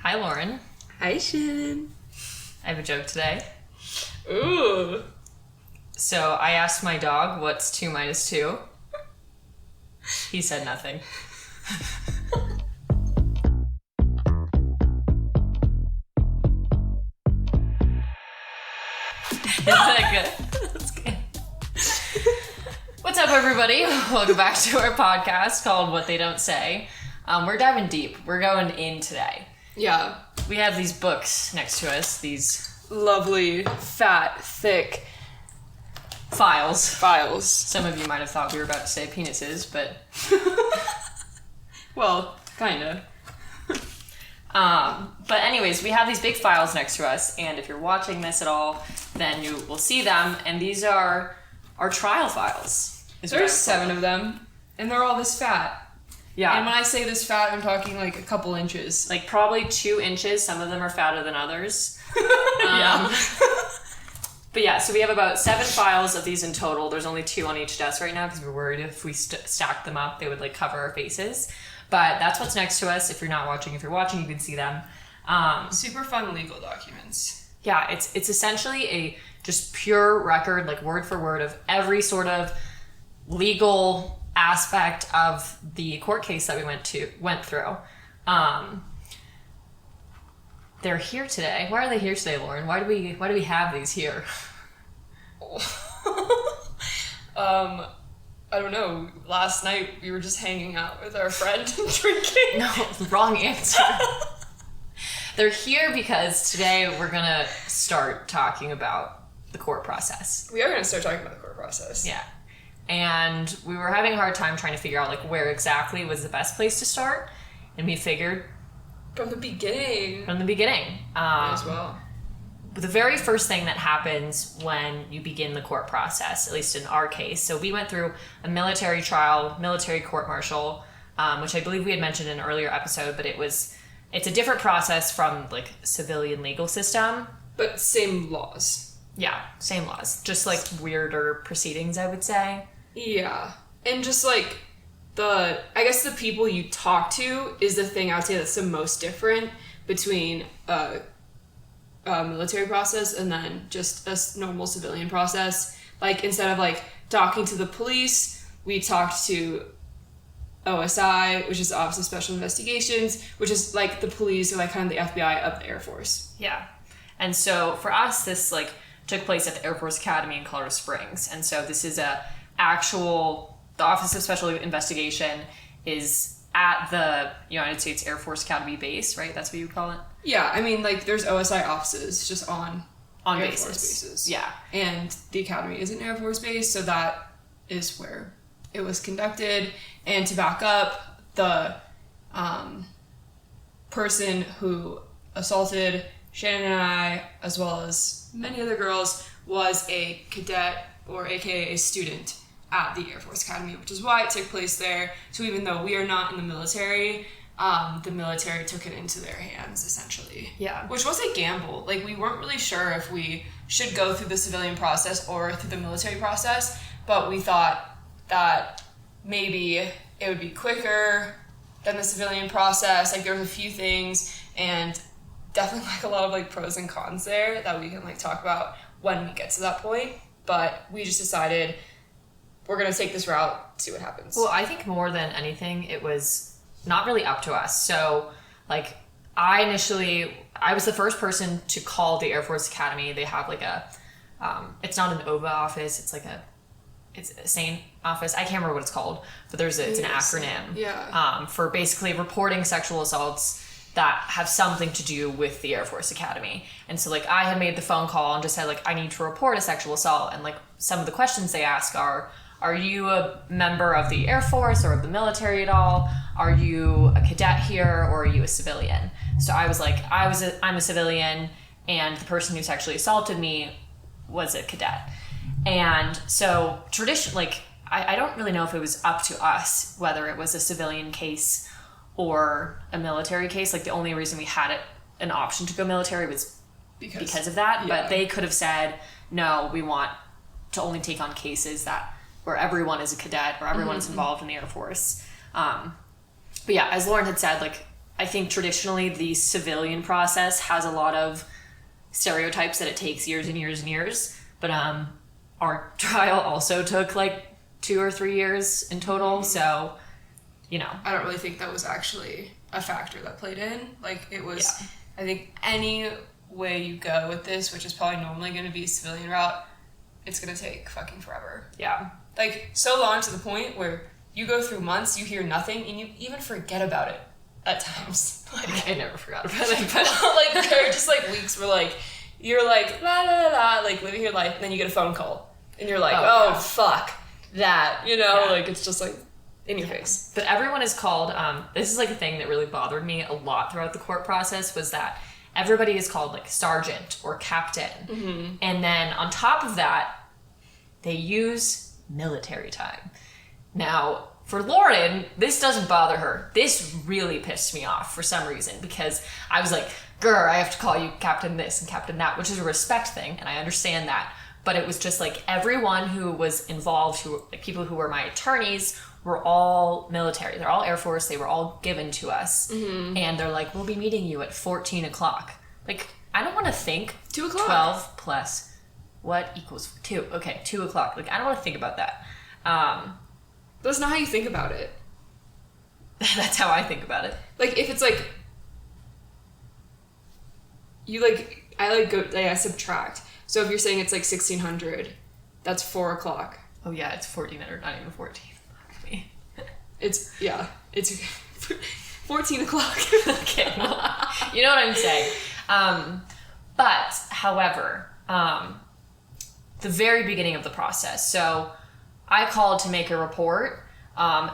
Hi, Lauren. Hi, Shannon. I have a joke today. Ooh. So I asked my dog, what's 2 minus 2? He said nothing. Is that good? That's good. What's up, everybody? Welcome back to our podcast called What They Don't Say. We're diving deep. We're going in today. Yeah. We have these books next to us, these Lovely, fat, thick files. Some of you might have thought we were about to say penises, but... Well, kinda. But anyways, we have these big files next to us, and if you're watching this at all, then you will see them, and these are our trial files. There's 7 of them, and they're all this fat. Yeah. And when I say this fat, I'm talking like a couple inches. Like probably 2 inches. Some of them are fatter than others. Yeah. But yeah, so we have about 7 files of these in total. There's only 2 on each desk right now because we're worried if we stacked them up, they would like cover our faces. But that's what's next to us. If you're not watching, if you're watching, you can see them. Super fun legal documents. Yeah, it's essentially a just pure record, like word for word, of every sort of legal aspect of the court case that we went through. They're here today. Why are they here today, Lauren? Why do we have these here? I don't know. Last night we were just hanging out with our friend and drinking. No, wrong answer. They're here because today we're gonna start talking about the court process. We are going to start talking about the court process. Yeah. And we were having a hard time trying to figure out like where exactly was the best place to start. And we figured From the beginning. Might as well. The very first thing that happens when you begin the court process, at least in our case. So we went through a military trial, military court-martial, which I believe we had mentioned in an earlier episode, but it's a different process from like civilian legal system. But same laws. Yeah, same laws. Just like weirder proceedings, I would say. Yeah. And just like I guess the people you talk to is the thing I would say that's the most different between a military process and then just a normal civilian process. Like instead of like talking to the police, we talked to OSI, which is the Office of Special Investigations, which is like the police or like kind of the FBI of the Air Force. Yeah. And so for us, this like took place at the Air Force Academy in Colorado Springs. And so this is the Office of Special Investigation is at the United States Air Force Academy base, right? That's what you would call it? Yeah, I mean, like, there's OSI offices just on Air bases. Force bases. Yeah. And the Academy is an Air Force base, so that is where it was conducted. And to back up, the person who assaulted Shannon and I, as well as many other girls, was a cadet, or aka a student, at the Air Force Academy, which is why it took place there. So even though we are not in the military took it into their hands, essentially. Yeah. Which was a gamble. Like, we weren't really sure if we should go through the civilian process or through the military process, but we thought that maybe it would be quicker than the civilian process. Like, there was a few things, and definitely, like, a lot of, like, pros and cons there that we can, like, talk about when we get to that point. But we just decided we're going to take this route, see what happens. Well, I think more than anything, it was not really up to us. So, like, I was the first person to call the Air Force Academy. They have, like, it's not an OVA office. It's a SANE office. I can't remember what it's called, but it's an acronym. Yeah. For basically reporting sexual assaults that have something to do with the Air Force Academy. And so, like, I had made the phone call and just said, like, I need to report a sexual assault. And, like, some of the questions they ask are you a member of the Air Force or of the military at all? Are you a cadet here, or are you a civilian? So I was like, I'm a civilian, and the person who sexually assaulted me was a cadet. And so I don't really know if it was up to us whether it was a civilian case or a military case. Like, the only reason we had an option to go military was because of that. Yeah. But they could have said, no, we want to only take on cases where everyone is a cadet or everyone is involved in the Air Force. But yeah, as Lauren had said, like, I think traditionally the civilian process has a lot of stereotypes that it takes years and years and years. But our trial also took like 2 or 3 years in total. So, you know. I don't really think that was actually a factor that played in. Like, it was, I think any way you go with this, which is probably normally going to be a civilian route, it's going to take fucking forever. Yeah. Like, so long to the point where you go through months, you hear nothing, and you even forget about it at times. Like, I never forgot about it. But like, there are just, like, weeks where, like, you're, like, la, la, la, la, like, living your life, and then you get a phone call. And you're like, oh fuck, that, you know? Yeah. Like, it's just, like, in your face. But everyone is called, this is, like, a thing that really bothered me a lot throughout the court process, was that everybody is called, like, sergeant or captain. Mm-hmm. And then on top of that, they use military time. Now, for Lauren, this doesn't bother her. This really pissed me off for some reason, because I was like, grr, I have to call you captain this and captain that, which is a respect thing, and I understand that. But it was just like everyone who was involved, who, like, people who were my attorneys, were all military. They're all Air Force. They were all given to us. Mm-hmm. And they're like, we'll be meeting you at 14 o'clock. Like, I don't want to think 2 o'clock. 12 plus what equals 2. Okay, 2 o'clock. Like, I don't want to think about that. That's not how you think about it. That's how I think about it. Like, if it's like, you like, I subtract. So if you're saying it's like 1600, that's 4 o'clock. Oh yeah, it's 1400, not even 14. It's 14 o'clock. Okay, well, you know what I'm saying. But, however, the very beginning of the process, so I called to make a report.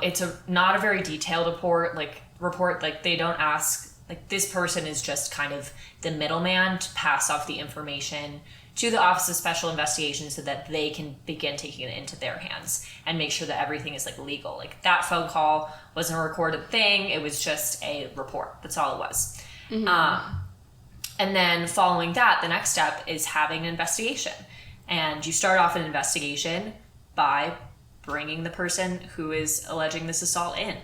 It's not a very detailed report. Like, they don't ask, like, this person is just kind of the middleman to pass off the information to the Office of Special Investigations so that they can begin taking it into their hands and make sure that everything is, like, legal. Like, that phone call wasn't a recorded thing. It was just a report. That's all it was. Mm-hmm. And then following that, the next step is having an investigation. And you start off an investigation by bringing the person who is alleging this assault in.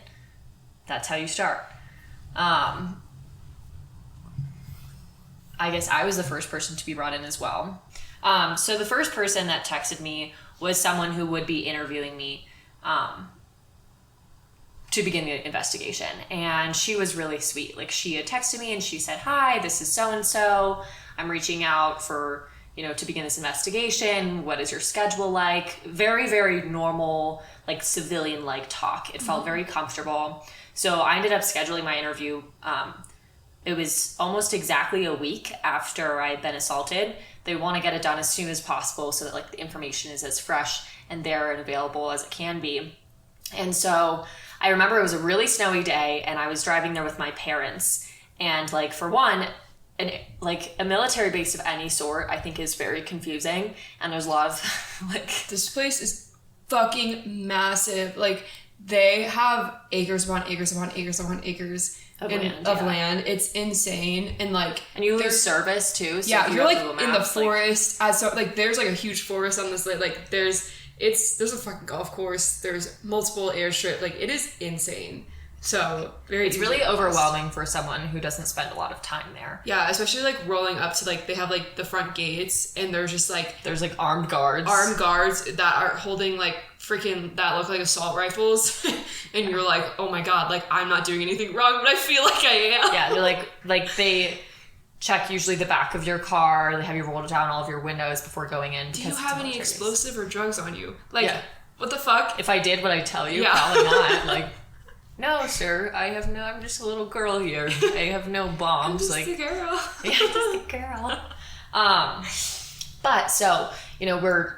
That's how you start. I guess I was the first person to be brought in as well. So the first person that texted me was someone who would be interviewing me to begin the investigation. And she was really sweet. Like, she had texted me and she said, hi, this is so-and-so. I'm reaching out for, to begin this investigation. What is your schedule like? Very, very normal, like, civilian-like talk. It felt very comfortable. So I ended up scheduling my interview. It was almost exactly a week after I had been assaulted. They want to get it done as soon as possible so that, like, the information is as fresh and there and available as it can be. And so I remember it was a really snowy day and I was driving there with my parents. And, like, for one, a military base of any sort, I think, is very confusing. And there's a lot of, like... This place is fucking massive. Like, they have acres upon acres upon acres upon acres of land. It's insane. And, like... And you lose service, too. So yeah, you're, like, in the forest. There's, like, a huge forest on this... Like, there's a fucking golf course. There's multiple airstrip. Like, it is insane. So, it's really overwhelming for someone who doesn't spend a lot of time there. Yeah, especially, like, rolling up to, like, they have, like, the front gates, and there's just, like... There's, like, armed guards that are holding, like, freaking... That look like assault rifles. And you're like, oh my god, like, I'm not doing anything wrong, but I feel like I am. Yeah, they're, like, they check usually the back of your car. They have you roll down all of your windows before going in. Do you have any explosive or drugs on you? Like, what the fuck? If I did what I tell you, probably not. Like... No, sir, I'm just a little girl here. I have no bombs. I'm just a girl. Yeah, just a girl. But so, we're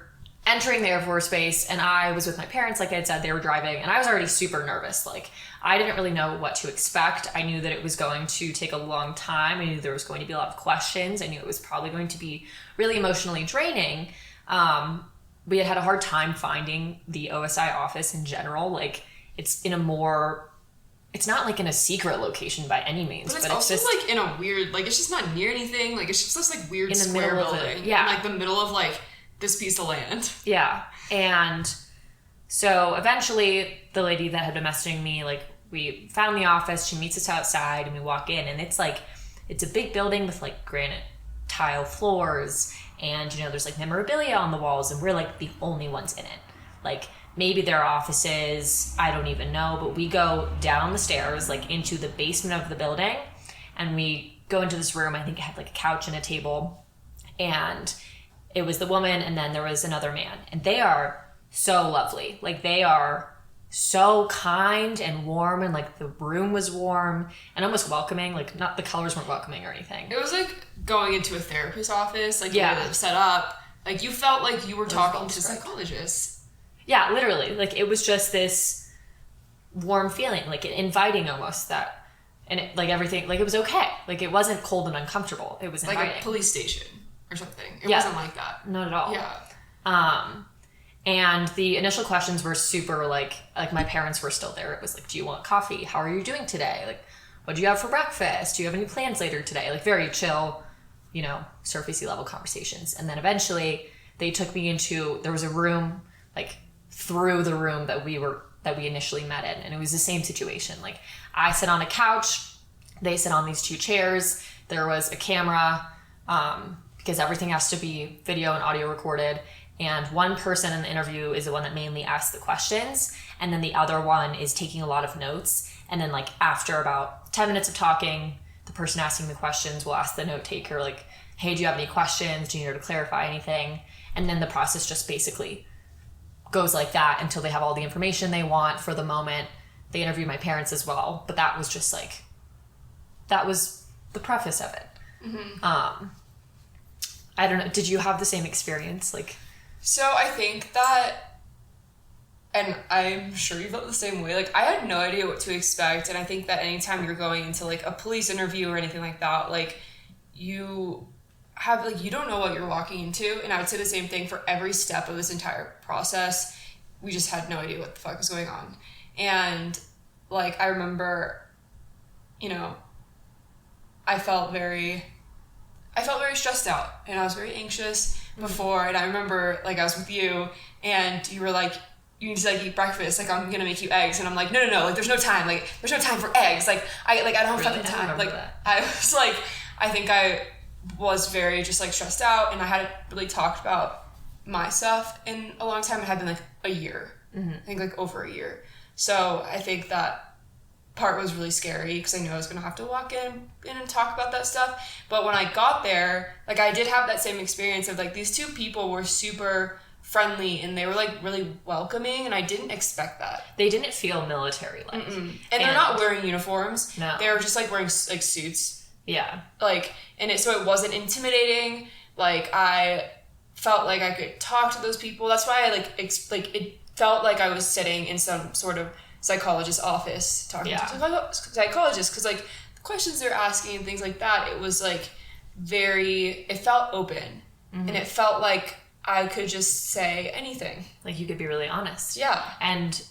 entering the Air Force Base and I was with my parents, like I had said, they were driving and I was already super nervous. Like, I didn't really know what to expect. I knew that it was going to take a long time. I knew there was going to be a lot of questions. I knew it was probably going to be really emotionally draining. We had a hard time finding the OSI office in general. Like, it's not like in a secret location by any means. But it's also just, like, in a weird, like, it's just not near anything. Like, it's just this, like, weird in the square middle building. Of it. Yeah. In, like, the middle of, like, this piece of land. Yeah. And so eventually the lady that had been messaging me, like, we found the office. She meets us outside, and we walk in, and it's a big building with like granite tile floors, and there's like memorabilia on the walls, and we're like the only ones in it. Like maybe there are offices, I don't even know, but we go down the stairs like into the basement of the building, and we go into this room. I think it had like a couch and a table, and it was the woman, and then there was another man, and they are so lovely. Like they are so kind and warm, and like the room was warm and almost welcoming. Like not the colors weren't welcoming or anything. It was like going into a therapist's office, like the way they were set up. Like you felt like you were talking to psychologists. Yeah, literally. Like it was just this warm feeling, like inviting almost that, and it, like everything, like it was okay. Like it wasn't cold and uncomfortable. It was inviting. Like a police station or something. It wasn't like that. Not at all. Yeah. And the initial questions were super like my parents were still there. It was like, do you want coffee? How are you doing today? Like, what do you have for breakfast? Do you have any plans later today? Like very chill, surfacey level conversations. And then eventually they took me into, there was a room like through the room that we initially met in. And it was the same situation. Like I sit on a couch, they sit on these two chairs. There was a camera, because everything has to be video and audio recorded. And one person in the interview is the one that mainly asks the questions. And then the other one is taking a lot of notes. And then like after about 10 minutes of talking, the person asking the questions will ask the note taker, like, hey, do you have any questions? Do you need her to clarify anything? And then the process just basically goes like that until they have all the information they want for the moment. They interview my parents as well. But that was just like, that was the preface of it. Mm-hmm. I don't know. Did you have the same experience? So I think that, and I'm sure you felt the same way, like I had no idea what to expect, and I think that anytime you're going into like a police interview or anything like that, like you don't know what you're walking into, and I would say the same thing for every step of this entire process. We just had no idea what the fuck was going on. And like I remember, I felt very stressed out, and I was very anxious before. And I remember like I was with you, and you were like, you need to like eat breakfast, like I'm gonna make you eggs, and I'm like, no, like there's no time for eggs, like I don't have fucking time. Like that. I was like, I think I was very just like stressed out, and I hadn't really talked about my stuff in a long time. It had been like a year. I think like over a year. So I think that part was really scary because I knew I was going to have to walk in and talk about that stuff. But when I got there, like I did have that same experience of like these two people were super friendly, and they were like really welcoming, and I didn't expect that. They didn't feel military-like. And they're not wearing uniforms. No. They were just like wearing like suits. Yeah. Like, and so it wasn't intimidating. Like I felt like I could talk to those people. That's why I it felt like I was sitting in some sort of psychologist's office talking to psychologists, because like the questions they're asking and things like that, it was like it felt open, and it felt like I could just say anything. Like you could be really honest. Yeah. And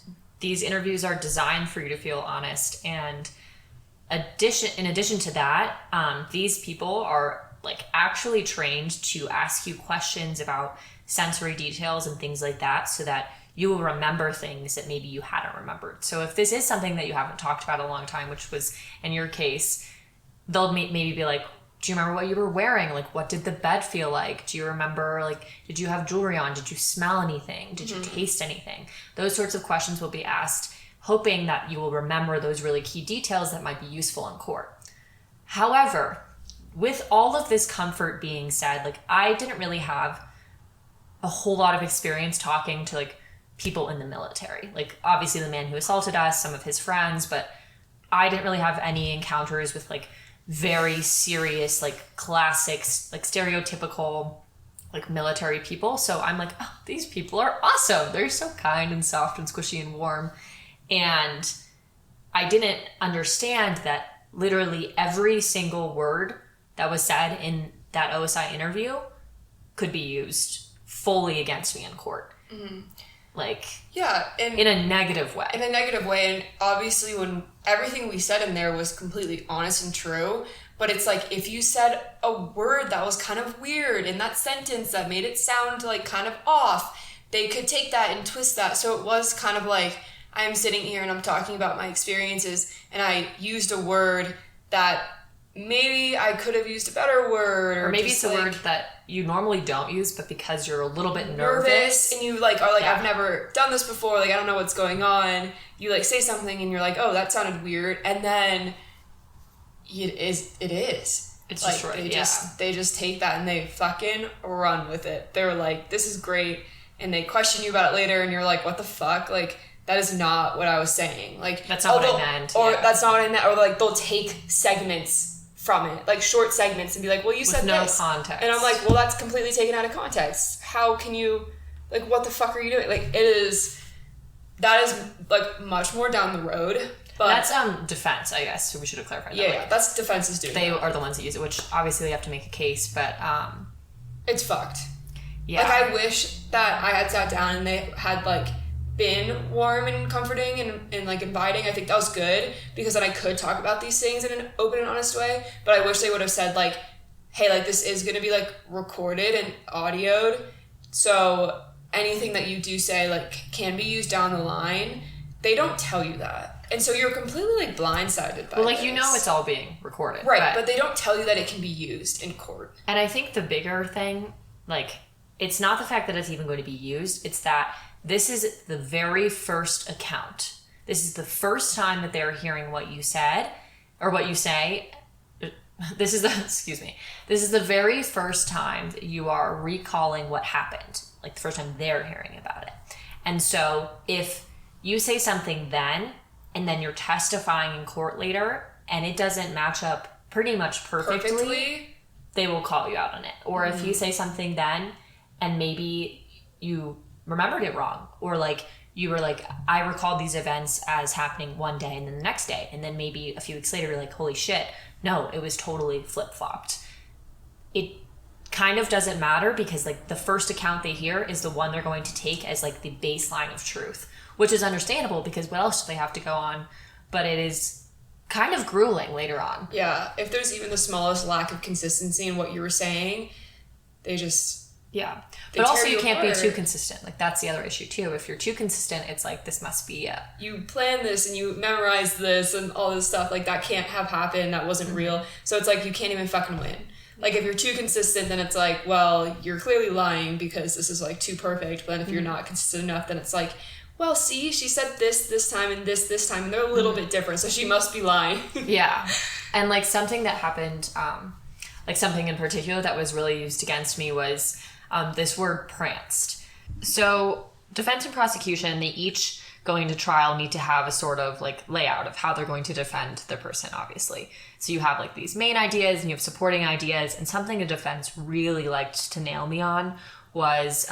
these interviews are designed for you to feel honest. And in addition to that, these people are like actually trained to ask you questions about sensory details and things like that, so that you will remember things that maybe you hadn't remembered. So if this is something that you haven't talked about in a long time, which was in your case, they'll maybe be like, do you remember what you were wearing? Like, what did the bed feel like? Do you remember, like, did you have jewelry on? Did you smell anything? Did you taste anything? Those sorts of questions will be asked, hoping that you will remember those really key details that might be useful in court. However, with all of this comfort being said, like, I didn't really have a whole lot of experience talking to, like, people in the military. Like, obviously the man who assaulted us, some of his friends, but I didn't really have any encounters with, like, very serious, like, classics, like, stereotypical, like, military people. So I'm like, oh, these people are awesome. They're so kind and soft and squishy and warm. And I didn't understand that literally every single word that was said in that OSI interview could be used fully against me in court. Like, yeah, in a negative way. In a negative way, and obviously when everything we said in there was completely honest and true, but it's like if you said a word that was kind of weird in that sentence that made it sound like kind of off, they could take that and twist that. So it was kind of like I'm sitting here and I'm talking about my experiences and I used a word that maybe I could have used a better word. Or maybe it's a word that you normally don't use, but because you're a little bit nervous. And you like are like, I've never done this before, like I don't know what's going on. You like say something and you're like, oh, that sounded weird. And then it is. It's like, just they just take that and they fucking run with it. They're like, this is great. And they question you about it later and you're like, what the fuck? Like, that is not what I was saying. Like, that's not what I meant. Or that's not what I meant. Or like, they'll take segments from it, like short segments, and be like, well, you said no this. Context. And I'm like, well, that's completely taken out of context. How can you, like, what the fuck are you doing? Like, that is like much more down the road. But that's defense, I guess. So we should have clarified that. Yeah, that's defense is doing. They are the ones that use it, which obviously they have to make a case, but it's fucked. Yeah. Like, I wish that I had sat down and they had like been warm and comforting and like inviting. I think that was good because then I could talk about these things in an open and honest way. But I wish they would have said like, hey, like this is going to be like recorded and audioed. So anything that you do say like can be used down the line. They don't tell you that. And so you're completely like blindsided by like, this. you know, it's all being recorded. Right. But they don't tell you that it can be used in court. And I think the bigger thing, like, it's not the fact that it's even going to be used. It's that this is the very first account. This is the first time that they're hearing what you said or what you say. This is the very first time that you are recalling what happened. Like the first time they're hearing about it. And so if you say something then, and then you're testifying in court later, and it doesn't match up pretty much perfectly. They will call you out on it. Or if you say something then, and maybe you remembered it wrong, or like you were like, I recalled these events as happening one day and then the next day, and then maybe a few weeks later you're like, holy shit, no, it was totally flip-flopped. It kind of doesn't matter because like the first account they hear is the one they're going to take as like the baseline of truth, which is understandable because what else do they have to go on? But it is kind of grueling later on. Yeah, if there's even the smallest lack of consistency in what you were saying, they just... Yeah. But also you can't be too consistent. Like that's the other issue too. If you're too consistent, it's like this must be you plan this and you memorize this and all this stuff. Like that can't have happened. That wasn't real. So it's like you can't even fucking win. Like if you're too consistent, then it's like, well, you're clearly lying because this is like too perfect. But if you're not consistent enough, then it's like, well, see, she said this time and this time, and they're a little bit different, so she must be lying. Yeah. And like something that happened, like something in particular that was really used against me was this word pranced. So defense and prosecution, they each going to trial need to have a sort of like layout of how they're going to defend their person, obviously. So you have like these main ideas and you have supporting ideas, and something a defense really liked to nail me on was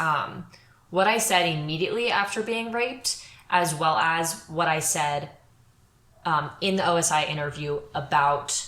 what I said immediately after being raped, as well as what I said in the OSI interview about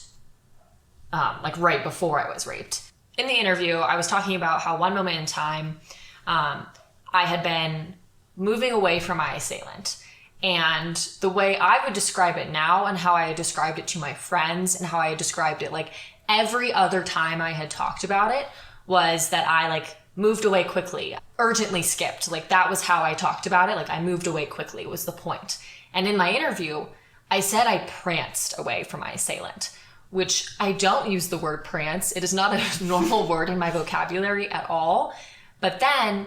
like right before I was raped. In the interview, I was talking about how one moment in time, I had been moving away from my assailant. And the way I would describe it now and how I had described it to my friends and how I had described it like every other time I had talked about it was that I like moved away quickly, urgently skipped. Like that was how I talked about it. Like I moved away quickly was the point. And in my interview, I said I pranced away from my assailant, which I don't use the word prance. It is not a normal word in my vocabulary at all. But then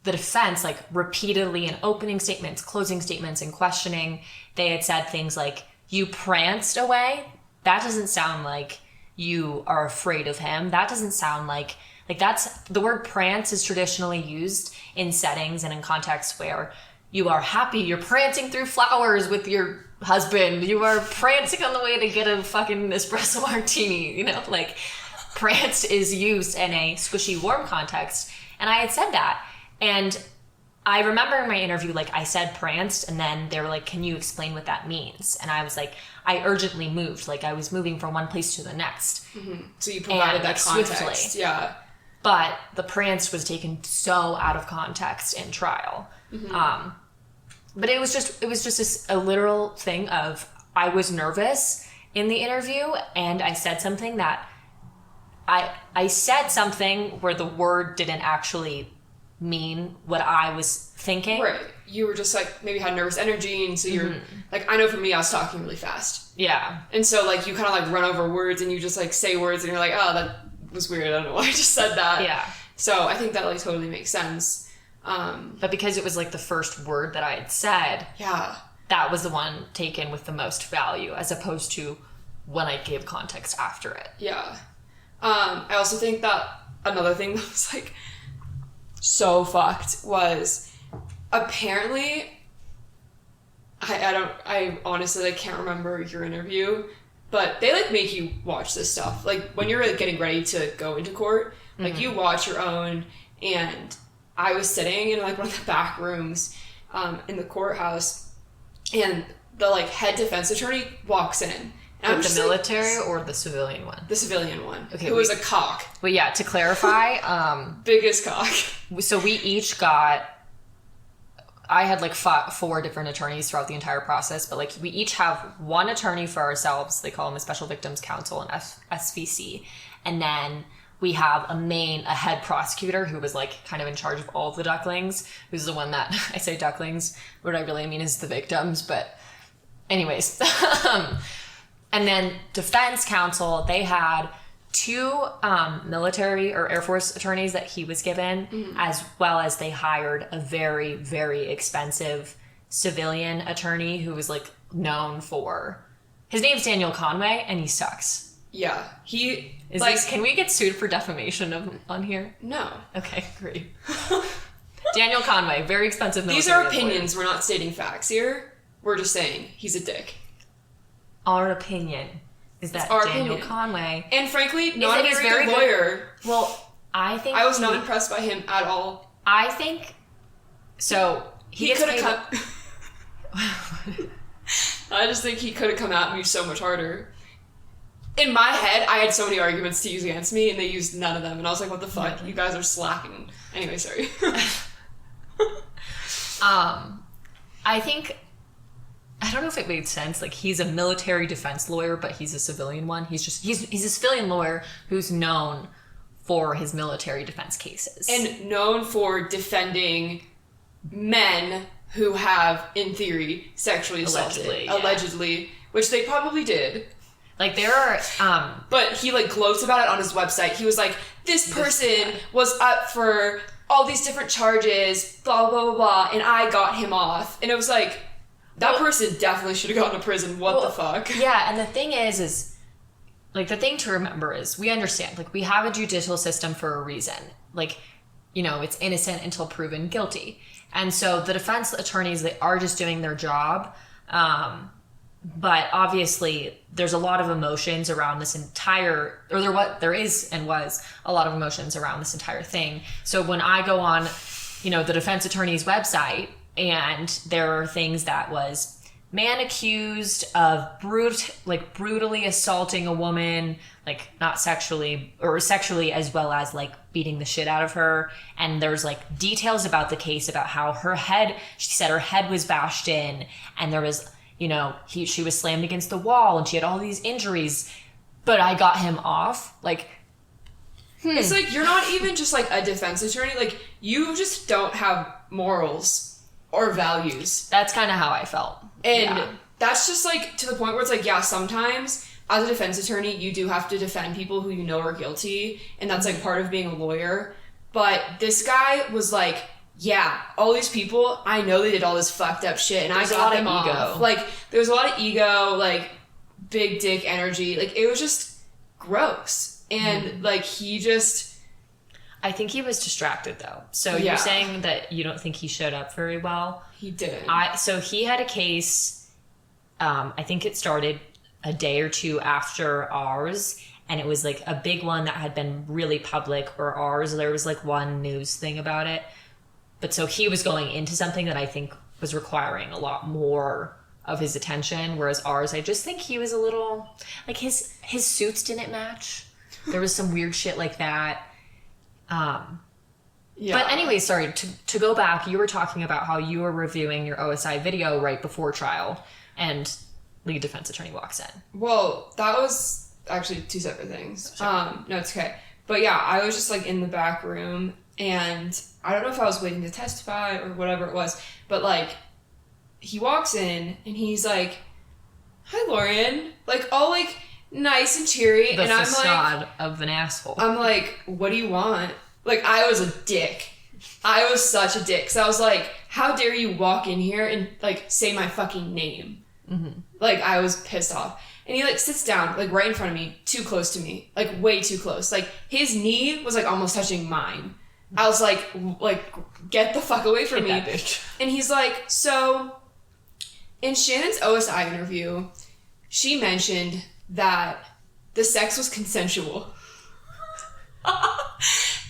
the defense, like repeatedly in opening statements, closing statements, and questioning, they had said things like, you pranced away? That doesn't sound like you are afraid of him. That doesn't sound like that's, the word prance is traditionally used in settings and in contexts where you are happy, you're prancing through flowers with your husband, you are prancing on the way to get a fucking espresso martini, you know, like pranced is used in a squishy, warm context. And I had said that. And I remember in my interview, like I said pranced, and then they were like, can you explain what that means? And I was like, I urgently moved, like I was moving from one place to the next. Mm-hmm. So you provided that context. Swiftly. Yeah. But the pranced was taken so out of context in trial. Mm-hmm. But it was just a literal thing of I was nervous in the interview, and I said something that I said something where the word didn't actually mean what I was thinking. Right. You were just like, maybe had nervous energy, and so you're like, I know for me, I was talking really fast. Yeah. And so like you kind of like run over words, and you just like say words, and you're like, oh, that was weird. I don't know why I just said that. Yeah. So I think that like totally makes sense. But because it was like the first word that I had said, yeah, that was the one taken with the most value, as opposed to when I gave context after it. Yeah. I also think that another thing that was like so fucked was apparently I honestly like can't remember your interview, but they like make you watch this stuff. Like when you're like, getting ready to go into court, like you watch your own. And I was sitting in like one of the back rooms in the courthouse, and the like head defense attorney walks in. And the military or the civilian one? The civilian one. Okay. Who was a cock. But yeah, to clarify, biggest cock. So we each got, I had like 4 different attorneys throughout the entire process, but like we each have one attorney for ourselves. They call them a special victims counsel, an SVC. And then we have a head prosecutor who was like kind of in charge of all of the ducklings, who's the one that, I say ducklings, what I really mean is the victims, but anyways. And then defense counsel, they had 2 military or Air Force attorneys that he was given, as well as they hired a very, very expensive civilian attorney who was like known for, his name's Daniel Conway, and he sucks. Yeah, he is like, can we get sued for defamation on here? No. Okay, great. Daniel Conway, very expensive military. These are opinions. We're not stating facts here. We're just saying he's a dick. Our opinion is that Daniel Conway, and frankly, not a very good lawyer. Well, I think I was not impressed by him at all. I think so. He could have come. I just think he could have come at me so much harder. In my head, I had so many arguments to use against me, and they used none of them. And I was like, "What the fuck? You guys are slacking." Anyway, sorry. I think. I don't know if it made sense. Like, he's a military defense lawyer, but he's a civilian one. He's a civilian lawyer who's known for his military defense cases. And known for defending men who have, in theory, sexually assaulted. Allegedly. Which they probably did. Like, there are... but he, like, gloats about it on his website. He was like, this person was up for all these different charges, blah, blah, blah, blah, and I got him off. And it was like... That person definitely should have gone to prison. What the fuck? Yeah, and the thing is, like, the thing to remember is, we understand, like, we have a judicial system for a reason. Like, you know, it's innocent until proven guilty. And so the defense attorneys, they are just doing their job. But obviously, there's a lot of emotions around this entire, there is and was a lot of emotions around this entire thing. So when I go on, you know, the defense attorney's website, and there are things that was man accused of brutally assaulting a woman, like not sexually, or sexually, as well as like beating the shit out of her. And there's like details about the case about how she said her head was bashed in, and there was, you know, she was slammed against the wall, and she had all these injuries, but I got him off. Like, it's like, you're not even just like a defense attorney. Like, you just don't have morals or values. That's kind of how I felt. And that's just like to the point where it's like, yeah, sometimes as a defense attorney, you do have to defend people who you know are guilty. And that's like part of being a lawyer. But this guy was like, yeah, all these people, I know they did all this fucked up shit, and I got them off. Like, there was a lot of ego, like big dick energy. Like, it was just gross. And like, he just... I think he was distracted, though. So you're saying that you don't think he showed up very well? He did. So he had a case, I think it started a day or 2 after ours, and it was like a big one that had been really public, or ours, there was like one news thing about it. But so he was going into something that I think was requiring a lot more of his attention, whereas ours, I just think he was a little, like his suits didn't match. There was some weird shit like that. But anyway, sorry, to go back, you were talking about how you were reviewing your OSI video right before trial, and lead defense attorney walks in. Well, that was actually 2 separate things. Sure. No, it's okay. But yeah, I was just like in the back room, And I don't know if I was waiting to testify or whatever it was, but like, he walks in and he's like, "Hi, Lauren," like all like nice and cheery, The and facade of an asshole. I'm like, "What do you want?" Like, I was a dick. I was such a dick. So I was like, "How dare you walk in here and like say my fucking name?" Mm-hmm. Like, I was pissed off. And he like sits down like right in front of me, too close to me, like way too close. Like, his knee was like almost touching mine. I was like, get the fuck away from me. That bitch. And he's like, "So, in Shannon's OSI interview, she mentioned that the sex was consensual."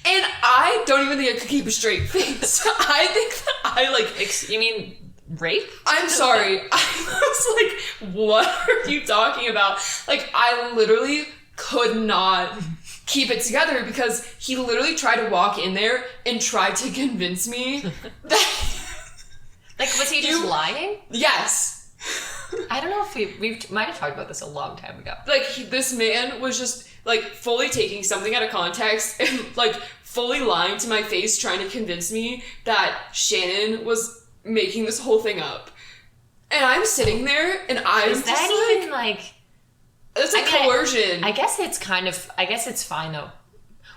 And I don't even think I could keep a straight face. I think that I like... You mean rape? I'm sorry. I was like, what are you talking about? Like, I literally could not keep it together because he literally tried to walk in there and tried to convince me that... Like, was he just lying? Yes. I don't know if we might have talked about this a long time ago. Like, this man was just, like, fully taking something out of context and, like, fully lying to my face, trying to convince me that Shannon was making this whole thing up. And I'm sitting there, and I'm Is just that even, like... It's like coercion. I guess it's fine, though.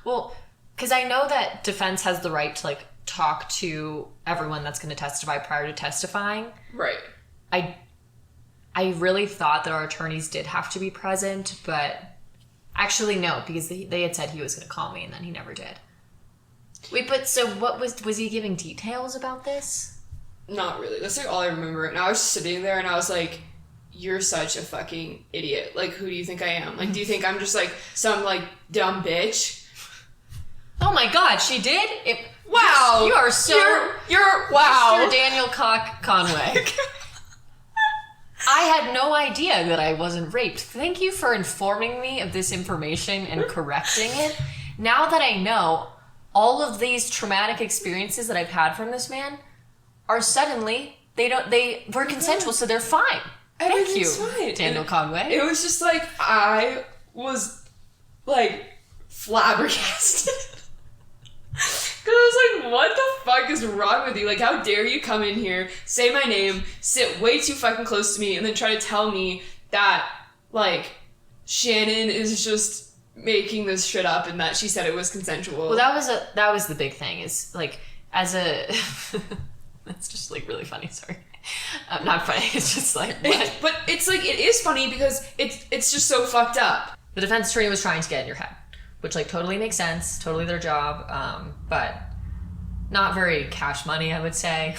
Well, because I know that defense has the right to, like, talk to everyone that's going to testify prior to testifying. Right. I really thought that our attorneys did have to be present, but actually no, because they had said he was going to call me, and then he never did. Wait, but so what was he giving details about this? Not really. That's like all I remember. And I was sitting there, and I was like, "You're such a fucking idiot. Like, who do you think I am? Like, do you think I'm just like some like dumb bitch?" Oh my God, she did? Wow, you are so you're wow, Mr. Daniel Conway. I had no idea that I wasn't raped. Thank you for informing me of this information and correcting it. Now that I know, all of these traumatic experiences that I've had from this man are suddenly, they were consensual, so they're fine. Thank you, fine. Daniel Conway. It was just like, I was like flabbergasted. Because I was like, what the fuck is wrong with you? Like, how dare you come in here, say my name, sit way too fucking close to me, and then try to tell me that, like, Shannon is just making this shit up and that she said it was consensual. Well, that was the big thing, is, like, as a... That's just, like, really funny, sorry. Not funny, it's just like, what? But it's, like, it is funny because it's just so fucked up. The defense attorney was trying to get in your head, which, like, totally makes sense, totally their job, but not very cash money, I would say.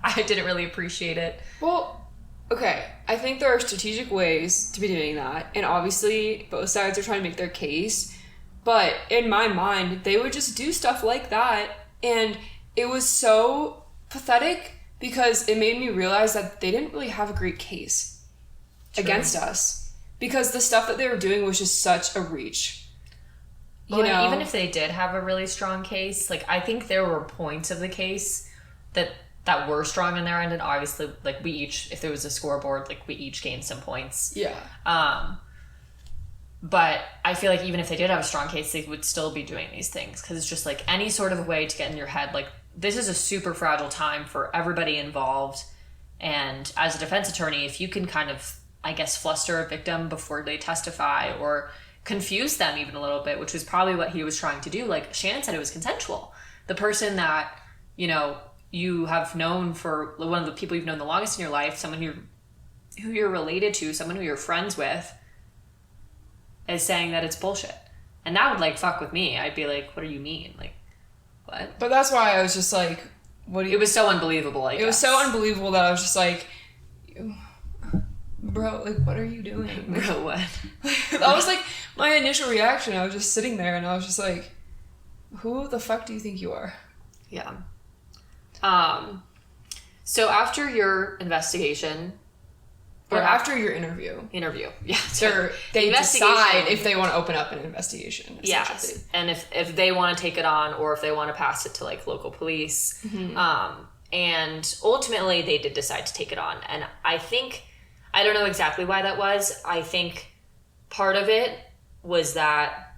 I didn't really appreciate it. Well, okay, I think there are strategic ways to be doing that, and obviously both sides are trying to make their case, but in my mind, they would just do stuff like that, and it was so pathetic because it made me realize that they didn't really have a great case against us, because the stuff that they were doing was just such a reach. You know, even if they did have a really strong case, like, I think there were points of the case that were strong on their end, and obviously, like, we each, if there was a scoreboard, like, we each gained some points. Yeah. But I feel like even if they did have a strong case, they would still be doing these things, because it's just, like, any sort of way to get in your head, like, this is a super fragile time for everybody involved, and as a defense attorney, if you can kind of, I guess, fluster a victim before they testify, or confuse them even a little bit, which was probably what he was trying to do. Like, Shannon said it was consensual. The person that, you know, you have known for one of the people you've known the longest in your life, someone who you're related to, someone who you're friends with, is saying that it's bullshit. And that would, like, fuck with me. I'd be like, what do you mean? Like, what? But that's why I was just like, what do you... It was so unbelievable, I guess. It was so unbelievable that I was just like, bro, like, what are you doing? Bro, what? That was, like, my initial reaction. I was just sitting there, and I was just like, who the fuck do you think you are? Yeah. So after your investigation... Or after your interview. Yeah. They decide if they want to open up an investigation. Yes. And if they want to take it on, or if they want to pass it to, like, local police. Mm-hmm. And ultimately, they did decide to take it on. And I think... I don't know exactly why that was. I think part of it was that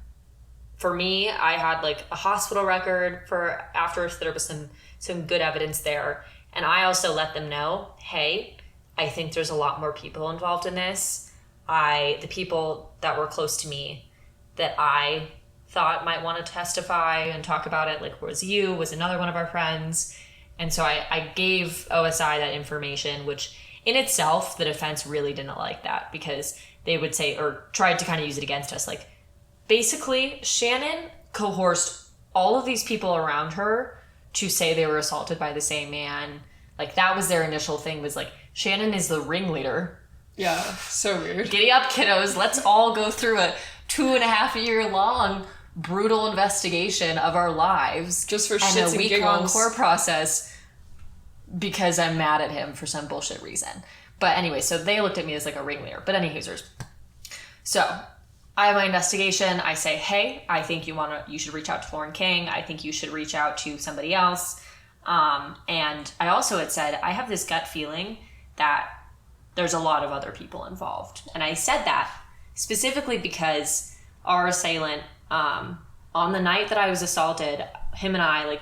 for me, I had like a hospital record for after, so there was some good evidence there. And I also let them know, hey, I think there's a lot more people involved in this. The people that were close to me that I thought might want to testify and talk about it, like was another one of our friends. And so I gave OSI that information, which in itself, the defense really didn't like that because they would say, or tried to kind of use it against us. Like, basically, Shannon coerced all of these people around her to say they were assaulted by the same man. Like, that was their initial thing, was like, Shannon is the ringleader. Yeah, so weird. Giddy up, kiddos. Let's all go through a 2.5 year long brutal investigation of our lives. Just for shits and giggles. And a week-long court process because I'm mad at him for some bullshit reason. But anyway, so they looked at me as like a ringleader. But anyhoosers. So I have my investigation. I say, hey, I think you should reach out to Lauren King. I think you should reach out to somebody else. And I also had said, I have this gut feeling that there's a lot of other people involved. And I said that specifically because our assailant, on the night that I was assaulted, him and I, like,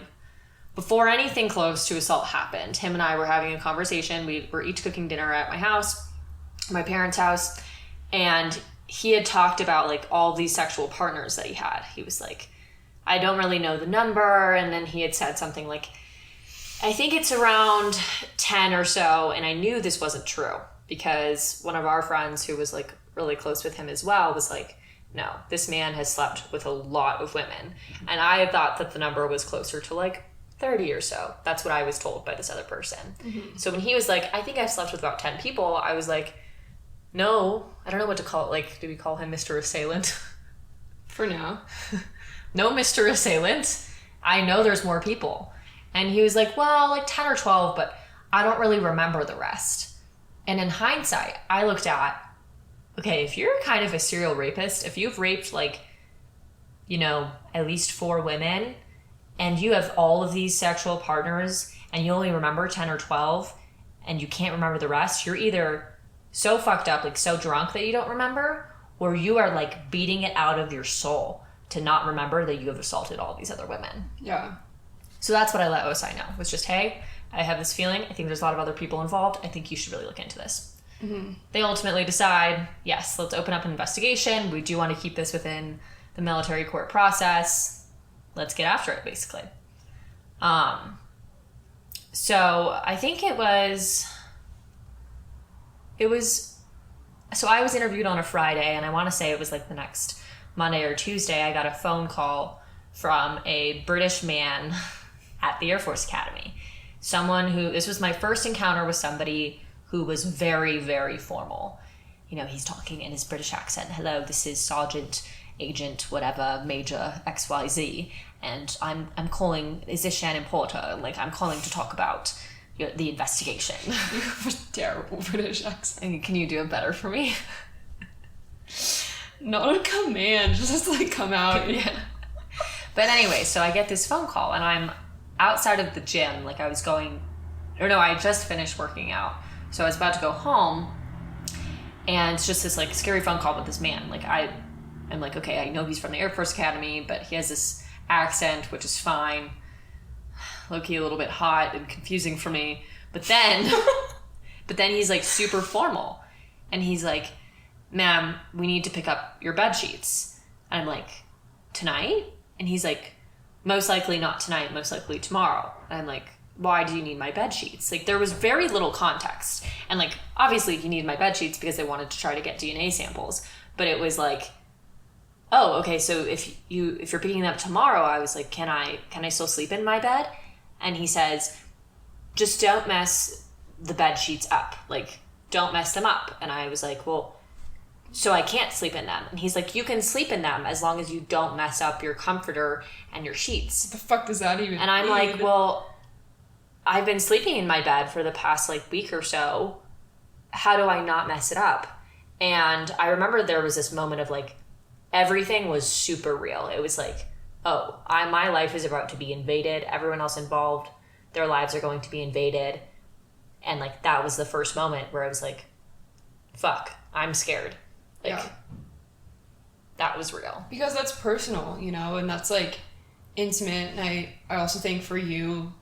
before anything close to assault happened, him and I were having a conversation. We were each cooking dinner at my house, my parents' house, and he had talked about, like, all these sexual partners that he had. He was like, I don't really know the number, and then he had said something like, I think it's around 10 or so, and I knew this wasn't true because one of our friends who was, like, really close with him as well was like, no, this man has slept with a lot of women. And I had thought that the number was closer to, like, 30 or so. That's what I was told by this other person. Mm-hmm. So when he was like, I think I've slept with about 10 people, I was like, no, I don't know what to call it. Like, do we call him Mr. Assailant? For now. No, Mr. Assailant. I know there's more people. And he was like, well, like 10 or 12, but I don't really remember the rest. And in hindsight, I looked at, okay, if you're kind of a serial rapist, if you've raped, like, you know, at least 4 women, and you have all of these sexual partners, and you only remember 10 or 12, and you can't remember the rest, you're either so fucked up, like so drunk that you don't remember, or you are, like, beating it out of your soul to not remember that you have assaulted all these other women. Yeah. So that's what I let OSI know, was just, hey, I have this feeling, I think there's a lot of other people involved, I think you should really look into this. Mm-hmm. They ultimately decide, yes, let's open up an investigation. We do want to keep this within the military court process. Let's get after it, basically. So I think it was, so I was interviewed on a Friday, and I want to say it was like the next Monday or Tuesday, I got a phone call from a British man at the Air Force Academy. This was my first encounter with somebody who was very, very formal. You know, he's talking in his British accent. Hello, this is Sergeant, Agent, whatever, Major XYZ. And I'm calling, is this Shannon Porter? Like, I'm calling to talk about the investigation. You have a terrible British accent. Can you do it better for me? Not a command, just like come out. Yeah. But anyway, so I get this phone call, and I'm outside of the gym. Like, I just finished working out. So I was about to go home, and it's just this, like, scary phone call with this man. Like, I'm like, okay, I know he's from the Air Force Academy, but he has this accent, which is fine. Low-key a little bit hot and confusing for me. But then he's, like, super formal. And he's like, ma'am, we need to pick up your bed sheets. And I'm like, tonight? And he's like, most likely not tonight, most likely tomorrow. And I'm like, why do you need my bed sheets? Like, there was very little context. And, like, obviously he needed my bed sheets because they wanted to try to get DNA samples. But it was like, oh, okay, so if you're picking them up tomorrow, I was like, can I still sleep in my bed? And he says, just don't mess the bed sheets up. Like, don't mess them up. And I was like, well, so I can't sleep in them. And he's like, you can sleep in them as long as you don't mess up your comforter and your sheets. What the fuck does that even mean? And I'm like, well, I've been sleeping in my bed for the past, like, week or so. How do I not mess it up? And I remember there was this moment of, like, everything was super real. It was like, oh, my life is about to be invaded. Everyone else involved, their lives are going to be invaded. And, like, that was the first moment where I was like, fuck, I'm scared. Like, yeah. that was real. Because that's personal, you know, and that's like intimate. And I also think for you,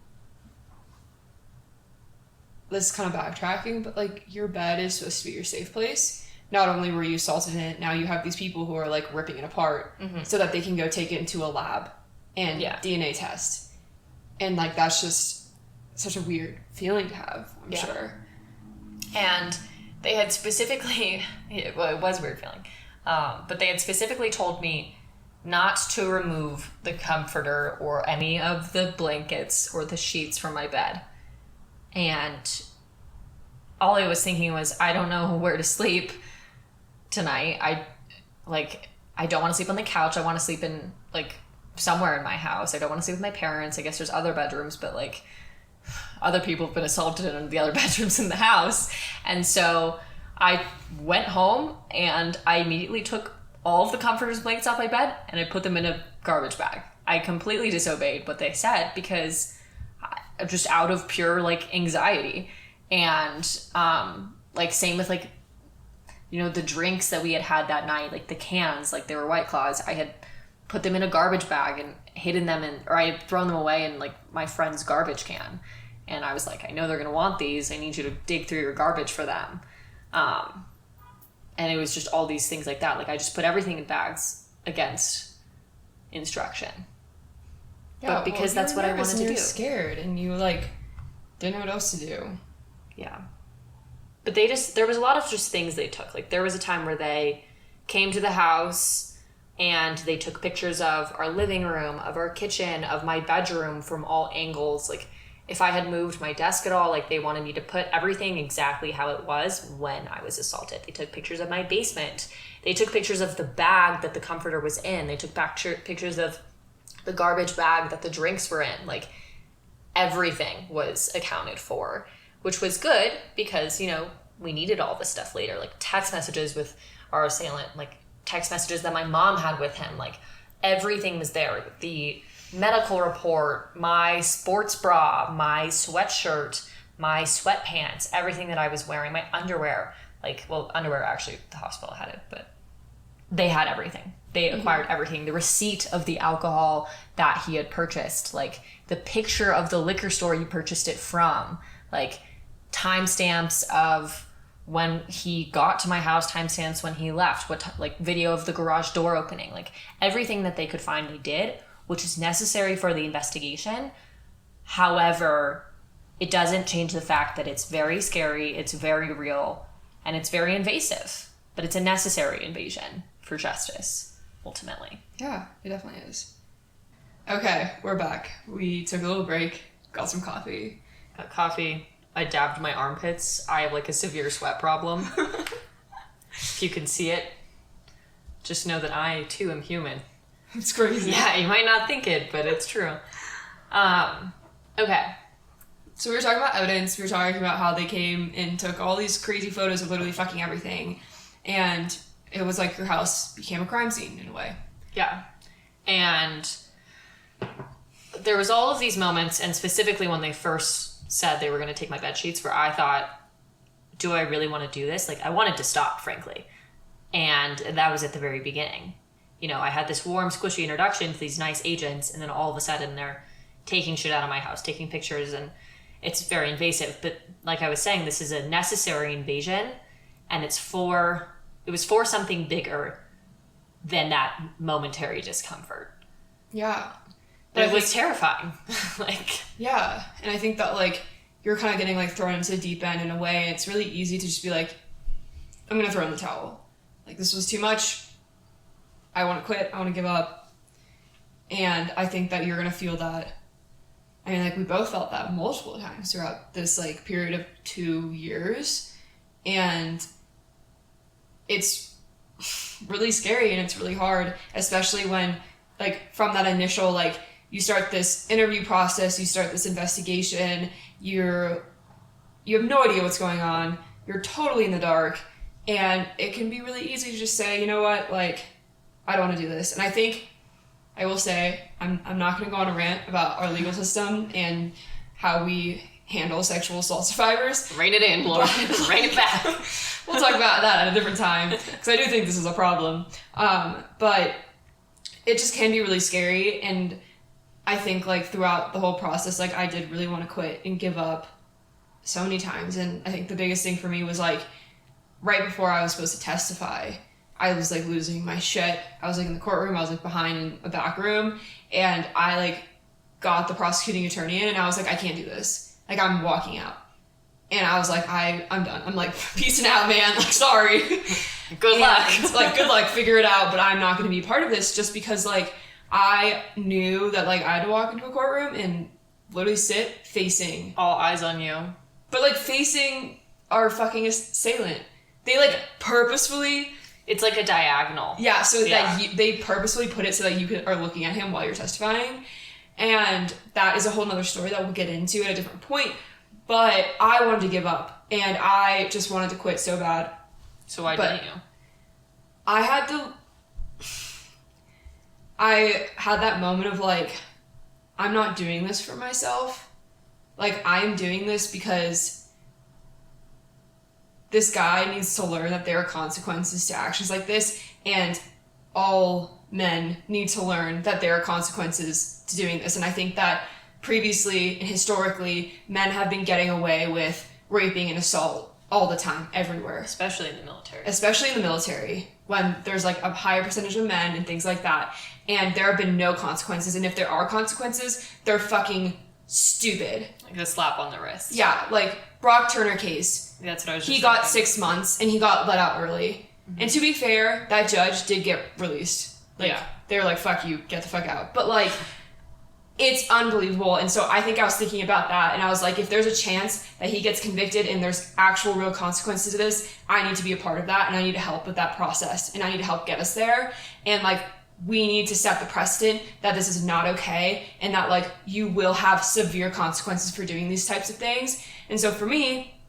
this is kind of backtracking, but like your bed is supposed to be your safe place. Not only were you assaulted in it, now you have these people who are like ripping it apart so that they can go take it into a lab and DNA test. And like that's just such a weird feeling to have, I'm sure. And they had specifically, it was a weird feeling, but they had specifically told me not to remove the comforter or any of the blankets or the sheets from my bed. And all I was thinking was, I don't know where to sleep tonight. I don't want to sleep on the couch. I want to sleep in like somewhere in my house. I don't want to sleep with my parents. I guess there's other bedrooms, but like other people have been assaulted in the other bedrooms in the house. And so I went home and I immediately took all of the comforters and blankets off my bed and I put them in a garbage bag. I completely disobeyed what they said because just out of pure like anxiety. And like same with like, you know, the drinks that we had that night, like the cans, like they were White Claws. I had put them in a garbage bag and hidden them or I had thrown them away in like my friend's garbage can. And I was like, I know they're going to want these. I need you to dig through your garbage for them. And it was just all these things like that. Like I just put everything in bags against instruction. Yeah, but because that's what I wanted to do. You were scared and you like didn't know what else to do. Yeah. But there was a lot of just things they took. Like there was a time where they came to the house and they took pictures of our living room, of our kitchen, of my bedroom from all angles. Like if I had moved my desk at all, like they wanted me to put everything exactly how it was when I was assaulted. They took pictures of my basement. They took pictures of the bag that the comforter was in. They took pictures of the garbage bag that the drinks were in. Like everything was accounted for, which was good because, you know, we needed all this stuff later. Like text messages with our assailant, like text messages that my mom had with him. Like everything was there. The medical report, my sports bra, my sweatshirt, my sweatpants, everything that I was wearing, my underwear. Like, well, underwear, actually, the hospital had it, but they had everything. They acquired everything. The receipt of the alcohol that he had purchased, like the picture of the liquor store he purchased it from, like timestamps of when he got to my house, timestamps when he left, like video of the garage door opening, like everything that they could find they did, which is necessary for the investigation. However, it doesn't change the fact that it's very scary, it's very real, and it's very invasive. But it's a necessary invasion for justice, ultimately. Yeah, it definitely is. Okay, we're back. We took a little break, got some coffee. Got coffee. I dabbed my armpits. I have like a severe sweat problem. If you can see it, just know that I too am human. It's crazy. Yeah, you might not think it, but it's true. Okay. So we were talking about evidence. We were talking about how they came and took all these crazy photos of literally fucking everything. And it was like your house became a crime scene in a way. Yeah. And there was all of these moments, and specifically when they first said they were going to take my bed sheets, where I thought, do I really want to do this? Like, I wanted to stop, frankly. And that was at the very beginning. You know, I had this warm, squishy introduction to these nice agents, and then all of a sudden they're taking shit out of my house, taking pictures, and it's very invasive. But like I was saying, this is a necessary invasion, and it was for something bigger than that momentary discomfort. Yeah. But it was terrifying. Yeah. And I think that, like, you're kind of getting, like, thrown into the deep end in a way. It's really easy to just be like, I'm going to throw in the towel. Like, this was too much. I want to quit. I want to give up. And I think that you're going to feel that. I mean, like, we both felt that multiple times throughout this, like, period of 2 years. And it's really scary and it's really hard, especially when, like, from that initial, like, you start this interview process, you start this investigation, you have no idea what's going on, you're totally in the dark, and it can be really easy to just say, you know what, like, I don't want to do this. And I think, I will say, I'm not going to go on a rant about our legal system and how we handle sexual assault survivors. Rein it in, Laura. Rein it back. We'll talk about that at a different time, because I do think this is a problem. But it just can be really scary, and I think, like, throughout the whole process, like, I did really want to quit and give up so many times. And I think the biggest thing for me was, like, right before I was supposed to testify, I was, like, losing my shit. I was, like, in the courtroom. I was, like, behind in a back room. And I, like, got the prosecuting attorney in, and I was like, I can't do this. Like, I'm walking out. And I was like, I'm done. I'm, like, peacing out, man. Like, sorry. Good luck. Like, good luck. Figure it out. But I'm not going to be part of this, just because, like, I knew that, like, I had to walk into a courtroom and literally sit facing. All eyes on you. But, like, facing our fucking assailant. They, like, purposefully... It's like a diagonal. Yeah, so that they purposefully put it so that you are looking at him while you're testifying. And that is a whole nother story that we'll get into at a different point. But I wanted to give up. And I just wanted to quit so bad. So why didn't you? I had that moment of, like, I'm not doing this for myself. Like, I'm doing this because this guy needs to learn that there are consequences to actions like this, and all men need to learn that there are consequences to doing this. And I think that previously and historically, men have been getting away with raping and assault all the time, everywhere. Especially in the military. Especially in the military, when there's, like, a higher percentage of men and things like that. And there have been no consequences. And if there are consequences, they're fucking stupid. Like a slap on the wrist. Yeah, like, Brock Turner case. That's what I was just He got thinking. 6 months, and he got let out early. Mm-hmm. And to be fair, that judge did get released. Like, yeah. They were like, fuck you, get the fuck out. But, like, it's unbelievable. And so I think I was thinking about that, and I was like, if there's a chance that he gets convicted and there's actual real consequences to this, I need to be a part of that, and I need to help with that process, and I need to help get us there. And, like, we need to set the precedent that this is not okay, and that, like, you will have severe consequences for doing these types of things. And so for me,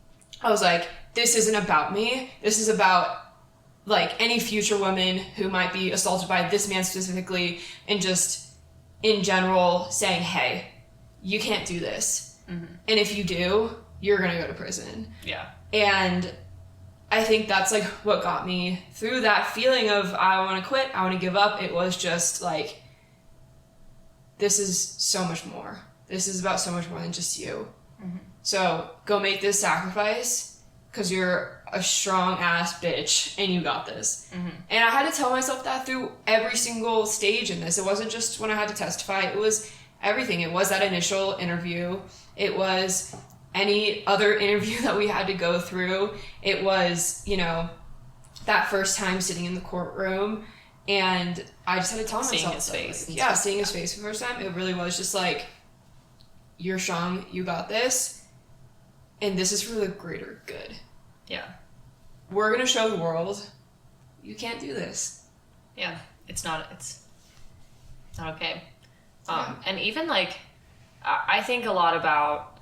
I was like, this isn't about me. This is about, like, any future woman who might be assaulted by this man specifically, and just in general saying, hey, you can't do this. Mm-hmm. And if you do, you're going to go to prison. Yeah. And I think that's, like, what got me through that feeling of, I want to quit, I want to give up. It was just, like, this is so much more. This is about so much more than just you. Mm-hmm. So go make this sacrifice, because you're a strong-ass bitch, and you got this. Mm-hmm. And I had to tell myself that through every single stage in this. It wasn't just when I had to testify. It was everything. It was that initial interview. It was any other interview that we had to go through. It was, you know, that first time sitting in the courtroom, and I just had to tell myself. Seeing his face. Yeah, seeing his face for the first time. It really was just like, you're strong, you got this, and this is for the greater good. Yeah. We're going to show the world, you can't do this. Yeah, it's not okay. Yeah. And even, like, I think a lot about,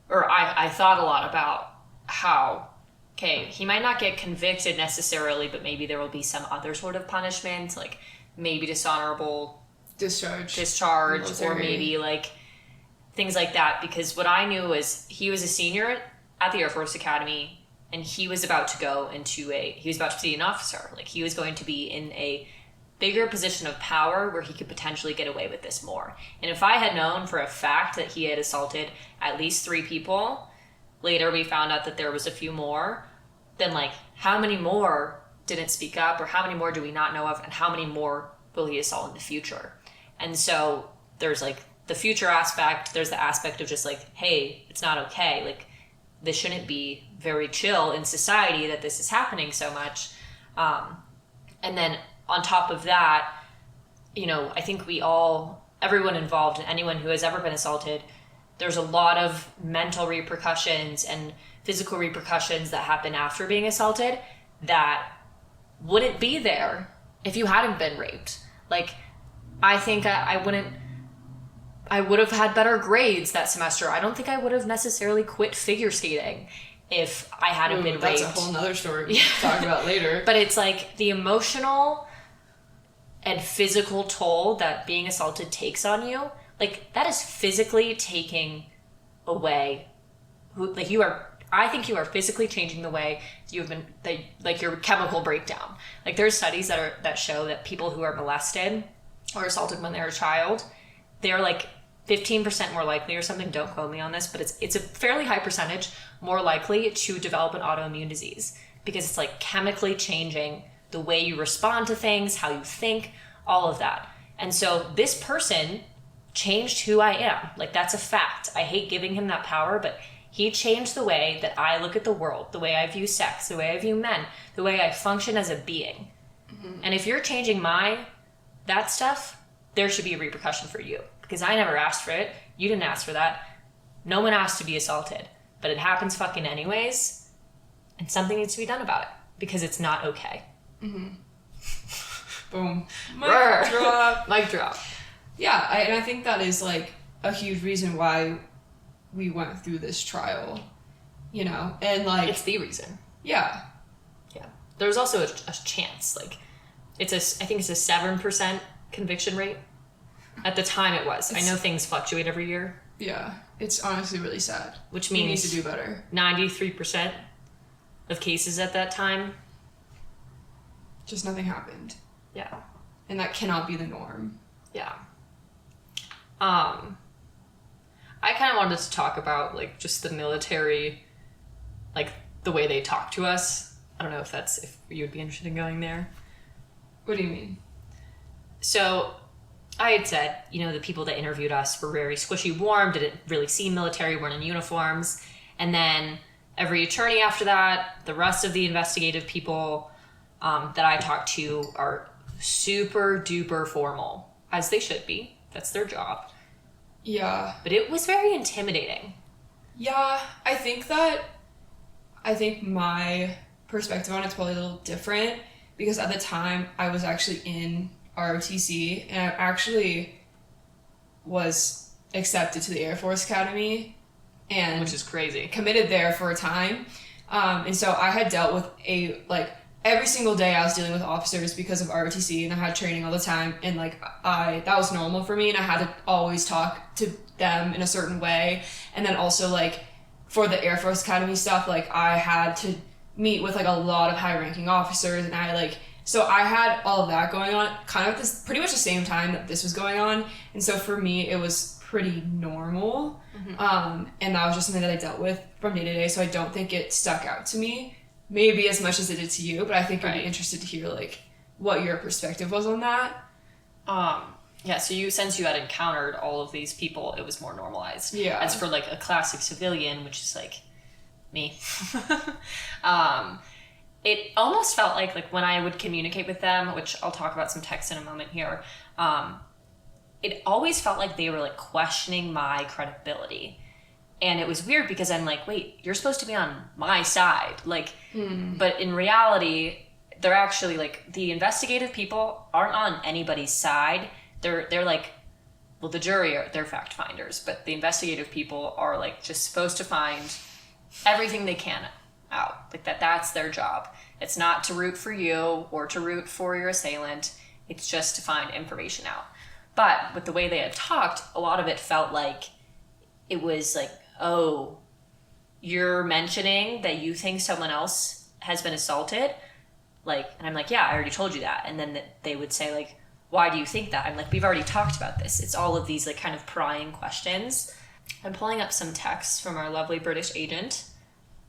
or I thought a lot about how, okay, he might not get convicted necessarily, but maybe there will be some other sort of punishment, like maybe dishonorable discharge, or maybe, like, things like that. Because what I knew was he was a senior at the Air Force Academy, and he was about to go into he was about to be an officer. Like, he was going to be in a bigger position of power where he could potentially get away with this more. And if I had known for a fact that he had assaulted at least 3 people, later we found out that there was a few more, then, like, how many more didn't speak up, or how many more do we not know of, and how many more will he assault in the future? And so there's, like, the future aspect, there's the aspect of just, like, hey, it's not okay. Like, this shouldn't be very chill in society that this is happening so much. And then on top of that, you know, I think everyone involved, and anyone who has ever been assaulted, there's a lot of mental repercussions and physical repercussions that happen after being assaulted that wouldn't be there if you hadn't been raped. Like, I think I would have had better grades that semester. I don't think I would have necessarily quit figure skating if I hadn't been raped. That's a whole nother story we'll talk about later. But it's like the emotional and physical toll that being assaulted takes on you. Like, that is physically taking away I think you are physically changing the way you've been, like your chemical breakdown. Like there's studies that show that people who are molested or assaulted when they're a child, they're like 15% more likely or something, don't quote me on this, but it's a fairly high percentage more likely to develop an autoimmune disease because it's like chemically changing the way you respond to things, how you think, all of that. And so this person changed who I am. Like that's a fact. I hate giving him that power, but he changed the way that I look at the world, the way I view sex, the way I view men, the way I function as a being. Mm-hmm. And if you're changing that stuff, there should be a repercussion for you because I never asked for it. You didn't ask for that. No one asked to be assaulted, but it happens fucking anyways. And something needs to be done about it because it's not okay. Mm-hmm. Boom. Mic drop. Mic drop. Yeah, and I think that is like a huge reason why we went through this trial, you know, and like it's the reason. Yeah. There's also a chance, like I think it's a 7% conviction rate. At the time it was. I know things fluctuate every year. Yeah, it's honestly really sad. Which means we need to do better. 93% of cases at that time. Just nothing happened. Yeah. And that cannot be the norm. Yeah. I kind of wanted to talk about like just the military, like the way they talk to us. I don't know if you would be interested in going there. What do you mean? So I had said, you know, the people that interviewed us were very squishy warm, didn't really seem military, weren't in uniforms. And then every attorney after that, the rest of the investigative people that I talked to are super duper formal, as they should be. That's their job. Yeah. But it was very intimidating. Yeah, I think my perspective on it's probably a little different because at the time I was actually in ROTC and I actually was accepted to the Air Force Academy and which is crazy. Committed there for a time. And so I had dealt with every single day I was dealing with officers because of ROTC and I had training all the time and that was normal for me and I had to always talk to them in a certain way. And then also for the Air Force Academy stuff, I had to meet with a lot of high ranking officers and so I had all of that going on kind of at this pretty much the same time that this was going on. And so for me, it was pretty normal. Mm-hmm. And that was just something that I dealt with from day to day. So I don't think it stuck out to me maybe as much as it did to you, but I think I'd be interested to hear what your perspective was on that. Yeah, so since you had encountered all of these people, it was more normalized. Yeah. As for a classic civilian, which is me, it almost felt like when I would communicate with them, which I'll talk about some text in a moment here, it always felt like they were questioning my credibility. And it was weird because I'm wait, you're supposed to be on my side. But in reality, they're actually the investigative people aren't on anybody's side. They're well, the jury they're fact finders, but the investigative people are just supposed to find everything they can out. That's their job. It's not to root for you or to root for your assailant. It's just to find information out. But with the way they had talked, a lot of it felt it was oh, you're mentioning that you think someone else has been assaulted? And I'm yeah, I already told you that. And then they would say why do you think that? I'm we've already talked about this. It's all of these kind of prying questions. I'm pulling up some texts from our lovely British agent.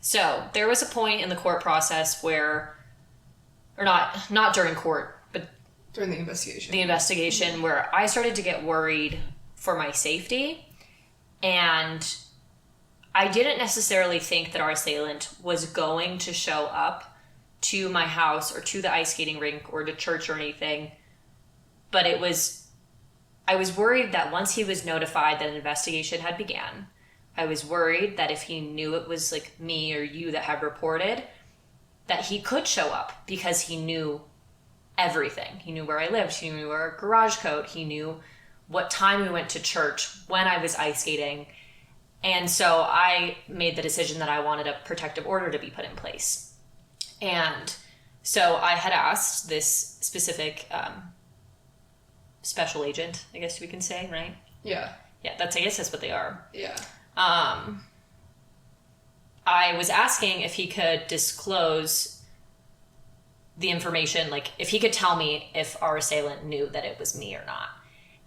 So there was a point in the court process where, or not during court, but during the investigation. The investigation where I started to get worried for my safety. And I didn't necessarily think that our assailant was going to show up to my house or to the ice skating rink or to church or anything. But I was worried that once he was notified that an investigation had began, I was worried that if he knew it was me or you that had reported, that he could show up because he knew everything. He knew where I lived. He knew our garage code. He knew what time we went to church, when I was ice skating. And so I made the decision that I wanted a protective order to be put in place. And so I had asked this specific special agent, I guess we can say, right? Yeah. Yeah, I guess that's what they are. Yeah. I was asking if he could disclose the information, like if he could tell me if our assailant knew that it was me or not.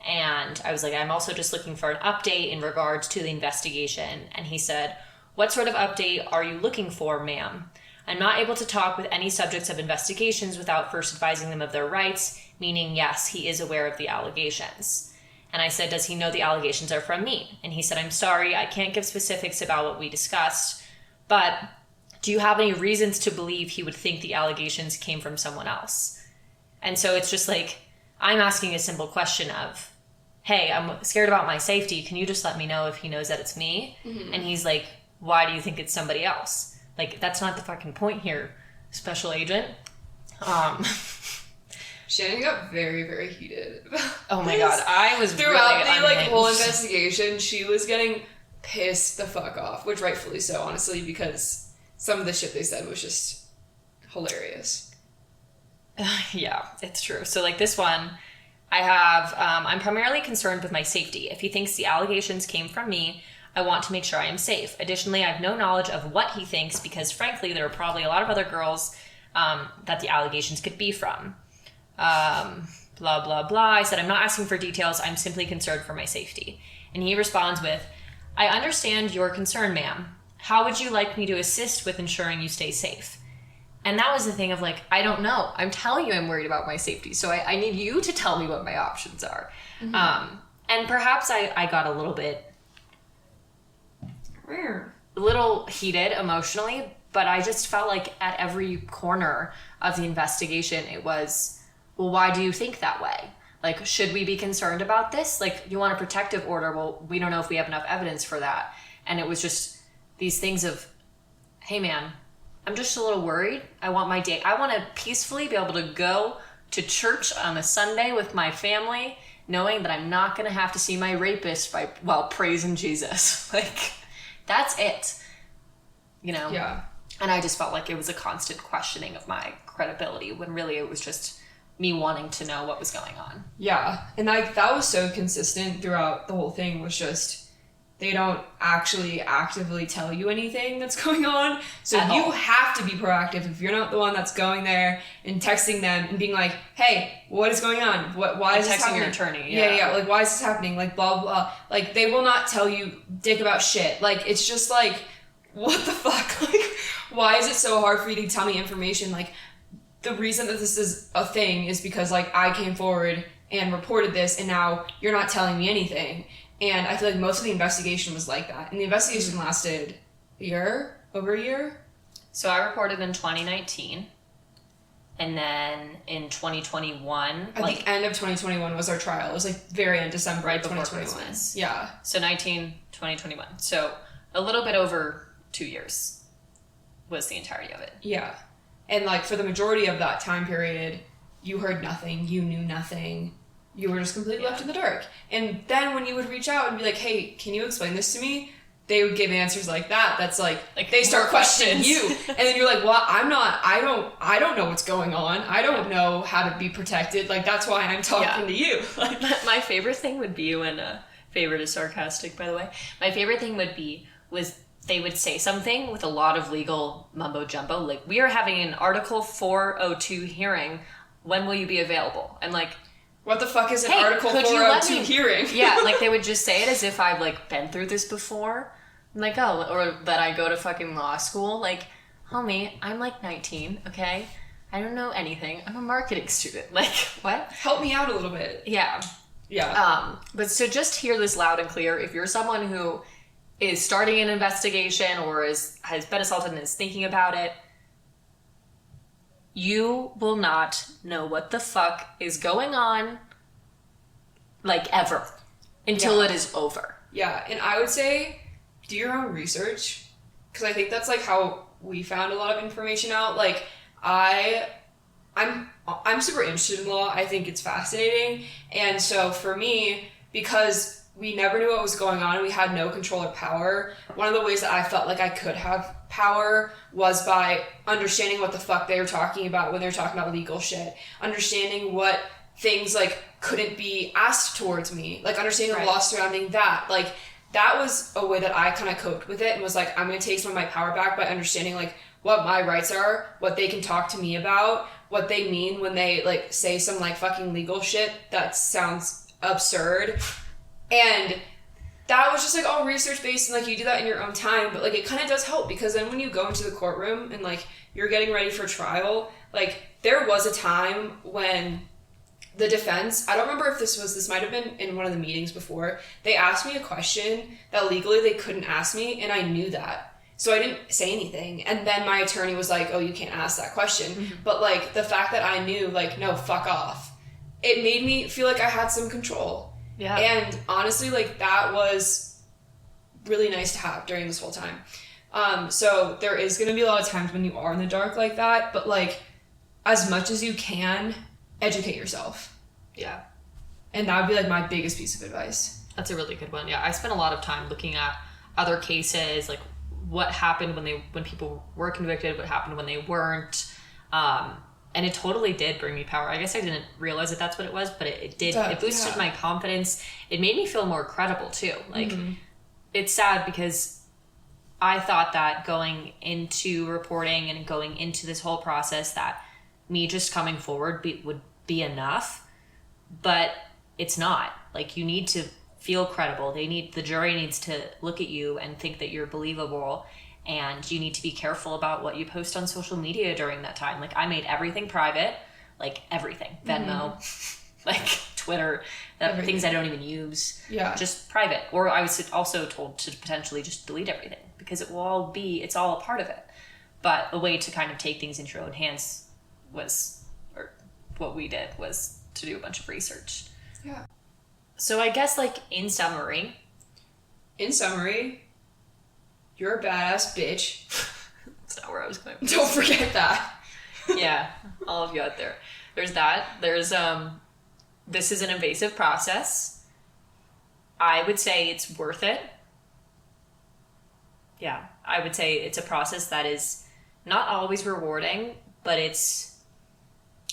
And I was like, I'm also just looking for an update in regards to the investigation. And he said, what sort of update are you looking for, ma'am? I'm not able to talk with any subjects of investigations without first advising them of their rights, meaning, yes, he is aware of the allegations. And I said, does he know the allegations are from me? And he said, I'm sorry, I can't give specifics about what we discussed, but do you have any reasons to believe he would think the allegations came from someone else? And so it's just like, I'm asking a simple question of, hey, I'm scared about my safety. Can you just let me know if he knows that it's me? Mm-hmm. And he's like, why do you think it's somebody else? Like, that's not the fucking point here, special agent. Shannon got very, very heated. Oh my god, I was throughout really the like whole investigation, she was getting pissed the fuck off, which rightfully so, honestly, because some of the shit they said was just hilarious. Yeah, it's true. So like this one, I have, I'm primarily concerned with my safety. If he thinks the allegations came from me, I want to make sure I am safe. Additionally, I have no knowledge of what he thinks because, frankly, there are probably a lot of other girls that the allegations could be from. Blah, blah, blah. I said, I'm not asking for details. I'm simply concerned for my safety. And he responds with, I understand your concern, ma'am. How would you like me to assist with ensuring you stay safe? And that was the thing of like, I don't know. I'm telling you I'm worried about my safety. So I need you to tell me what my options are. Mm-hmm. And perhaps I got a little heated emotionally, but I just felt like at every corner of the investigation, it was, well, why do you think that way? Like, should we be concerned about this? Like, you want a protective order. Well, we don't know if we have enough evidence for that. And it was just these things of, hey man, I'm just a little worried. I want to peacefully be able to go to church on a Sunday with my family, knowing that I'm not going to have to see my rapist while praising Jesus. Like, that's it. You know? Yeah. And I just felt like it was a constant questioning of my credibility when really it was just me wanting to know what was going on. Yeah. And like that was so consistent throughout the whole thing, was just they don't actually actively tell you anything that's going on. So you have to be proactive if you're not the one that's going there and texting them and being like, hey, what is going on? Why is this happening? Texting your attorney. Yeah. Like, why is this happening? Like, blah, blah. Like, they will not tell you dick about shit. Like, it's just like, what the fuck? Like, why is it so hard for you to tell me information? Like, the reason that this is a thing is because, like, I came forward and reported this and now you're not telling me anything. And I feel like most of the investigation was like that. And the investigation lasted over a year. So I reported in 2019. And then in 2021... At the end of 2021 was our trial. It was like very end December right 2021. Before Christmas. Yeah. So 2021. So a little bit over 2 years was the entirety of it. Yeah. And like for the majority of that time period, you heard nothing. You knew nothing. You were just completely left in the dark. And then when you would reach out and be like, hey, can you explain this to me? They would give answers like that. That's like they start questioning you. And then you're like, well, I don't know what's going on. I don't know how to be protected. Like, that's why I'm talking to you. Like, my favorite thing would be when, favorite is sarcastic, by the way. My favorite thing was they would say something with a lot of legal mumbo jumbo. Like, we are having an Article 402 hearing. When will you be available? And like, what the fuck is an Article 402 hearing? Yeah, like they would just say it as if I've like been through this before. I'm like, oh, or that I go to fucking law school. Like, homie, I'm like 19, okay? I don't know anything. I'm a marketing student. Like, what? Help me out a little bit. Yeah. Yeah. But so just hear this loud and clear. If you're someone who is starting an investigation or has been assaulted and is thinking about it, you will not know what the fuck is going on, like, ever, until it is over. Yeah, and I would say do your own research, because I think that's, like, how we found a lot of information out. Like, I'm super interested in law. I think it's fascinating. And so for me, because we never knew what was going on and we had no control or power, one of the ways that I felt like I could have power was by understanding what the fuck they were talking about when they were talking about legal shit. Understanding what things, like, couldn't be asked towards me. Like, understanding the law surrounding that. Like, that was a way that I kind of coped with it and was like, I'm going to take some of my power back by understanding like what my rights are, what they can talk to me about, what they mean when they like say some like fucking legal shit that sounds absurd. And that was just like all research based and like you do that in your own time, but like it kind of does help because then when you go into the courtroom and like you're getting ready for trial, like there was a time when the defense, I don't remember if this might have been in one of the meetings before, they asked me a question that legally they couldn't ask me, and I knew that. So I didn't say anything. And then my attorney was like, oh, you can't ask that question. Mm-hmm. But like the fact that I knew, like, no, fuck off, it made me feel like I had some control. Yeah. And honestly, like that was really nice to have during this whole time. So there is going to be a lot of times when you are in the dark like that, but like as much as you can, educate yourself. Yeah. And that would be like my biggest piece of advice. That's a really good one. Yeah, I spent a lot of time looking at other cases, like what happened when people were convicted, what happened when they weren't. And it totally did bring me power. I guess I didn't realize that that's what it was, but it did. It boosted my confidence. It made me feel more credible too. Like it's sad because I thought that going into reporting and going into this whole process that me just coming forward would be enough, but it's not. Like you need to feel credible. The jury needs to look at you and think that you're believable, and you need to be careful about what you post on social media during that time. Like I made everything private, like everything, Venmo, like Twitter, things I don't even use, just private. Or I was also told to potentially just delete everything because it's all a part of it. But a way to kind of take things into your own hands what we did was to do a bunch of research. Yeah. So I guess like in summary, you're a badass bitch. That's not where I was going. Don't forget that. Yeah, all of you out there. There's that. There's this is an invasive process. I would say it's worth it. Yeah, I would say it's a process that is not always rewarding, but it's,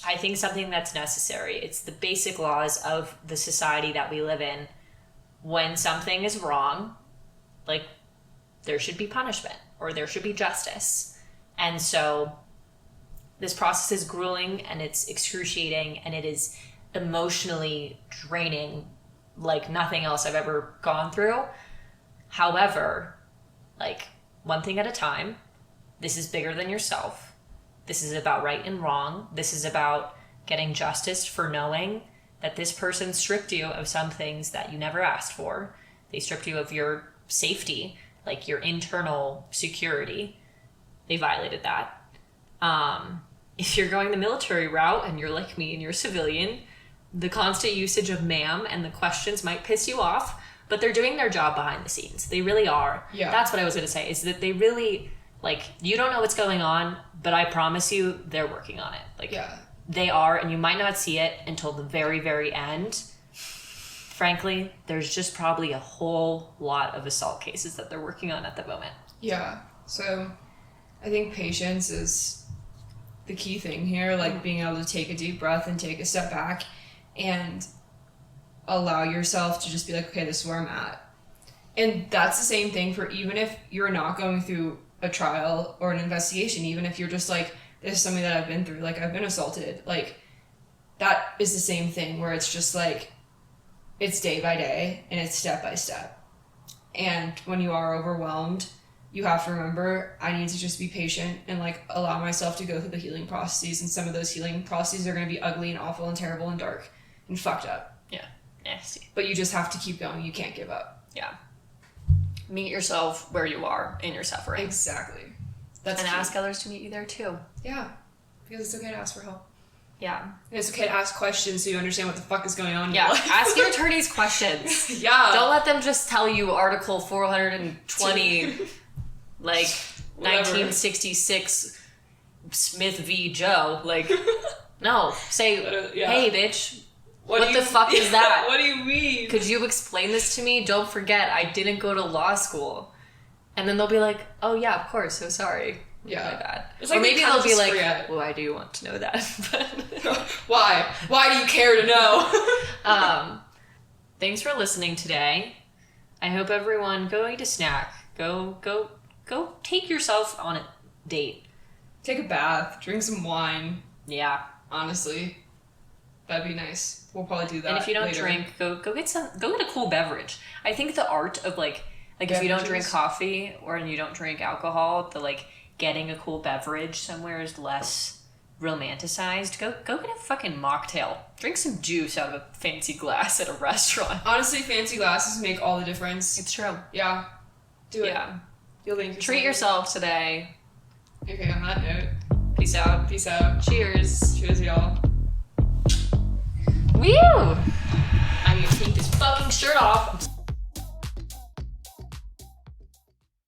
I think, something that's necessary. It's the basic laws of the society that we live in. When something is wrong, like, there should be punishment or there should be justice. And so this process is grueling and it's excruciating and it is emotionally draining like nothing else I've ever gone through. However, like, one thing at a time. This is bigger than yourself. This is about right and wrong. This is about getting justice for knowing that this person stripped you of some things that you never asked for. They stripped you of your safety, like your internal security. They violated that. If you're going the military route and you're like me and you're a civilian, the constant usage of ma'am and the questions might piss you off, but they're doing their job behind the scenes. They really are. Yeah. That's what I was going to say, is that they really, like, you don't know what's going on, but I promise you they're working on it. Like, they are, and you might not see it until the very, very end. Frankly, there's just probably a whole lot of assault cases that they're working on at the moment. Yeah. So I think patience is the key thing here, like being able to take a deep breath and take a step back and allow yourself to just be like, okay, this is where I'm at. And that's the same thing for even if you're not going through a trial or an investigation, even if you're just like, this is something that I've been through, like I've been assaulted, like that is the same thing where it's just like, it's day by day and it's step by step. And when you are overwhelmed, you have to remember, I need to just be patient and like allow myself to go through the healing processes. And some of those healing processes are going to be ugly and awful and terrible and dark and fucked up. Yeah. Nasty. But you just have to keep going. You can't give up. Yeah. Meet yourself where you are in your suffering. Exactly. And ask others to meet you there too. Yeah. Because it's okay to ask for help. Yeah. And it's okay to ask questions so you understand what the fuck is going on. Yeah. Ask your attorneys questions. Yeah. Don't let them just tell you Article 420, like, whatever. 1966 Smith v. Joe. Like, no. Say, hey, bitch. What the fuck is that? What do you mean? Could you explain this to me? Don't forget, I didn't go to law school. And then they'll be like, oh yeah, of course, so sorry. Yeah. My bad. It's like, or maybe they'll be like, why do you want to know that? Why? Why do you care to know? Thanks for listening today. I hope everyone go eat a snack. Go take yourself on a date. Take a bath. Drink some wine. Yeah. Honestly. That'd be nice. We'll probably do that. And if you don't later. drink, go get a cool beverage. I think the art of like if you don't drink coffee or you don't drink alcohol, the like getting a cool beverage somewhere is less romanticized. Go get a fucking mocktail. Drink some juice out of a fancy glass at a restaurant. Honestly, fancy glasses make all the difference. It's true. Yeah. Do it. Yeah. You'll thank Treat yourself today. Okay, on that note. Peace out. Peace out. Cheers. Cheers, y'all. Woo! I'm gonna take this fucking shirt off.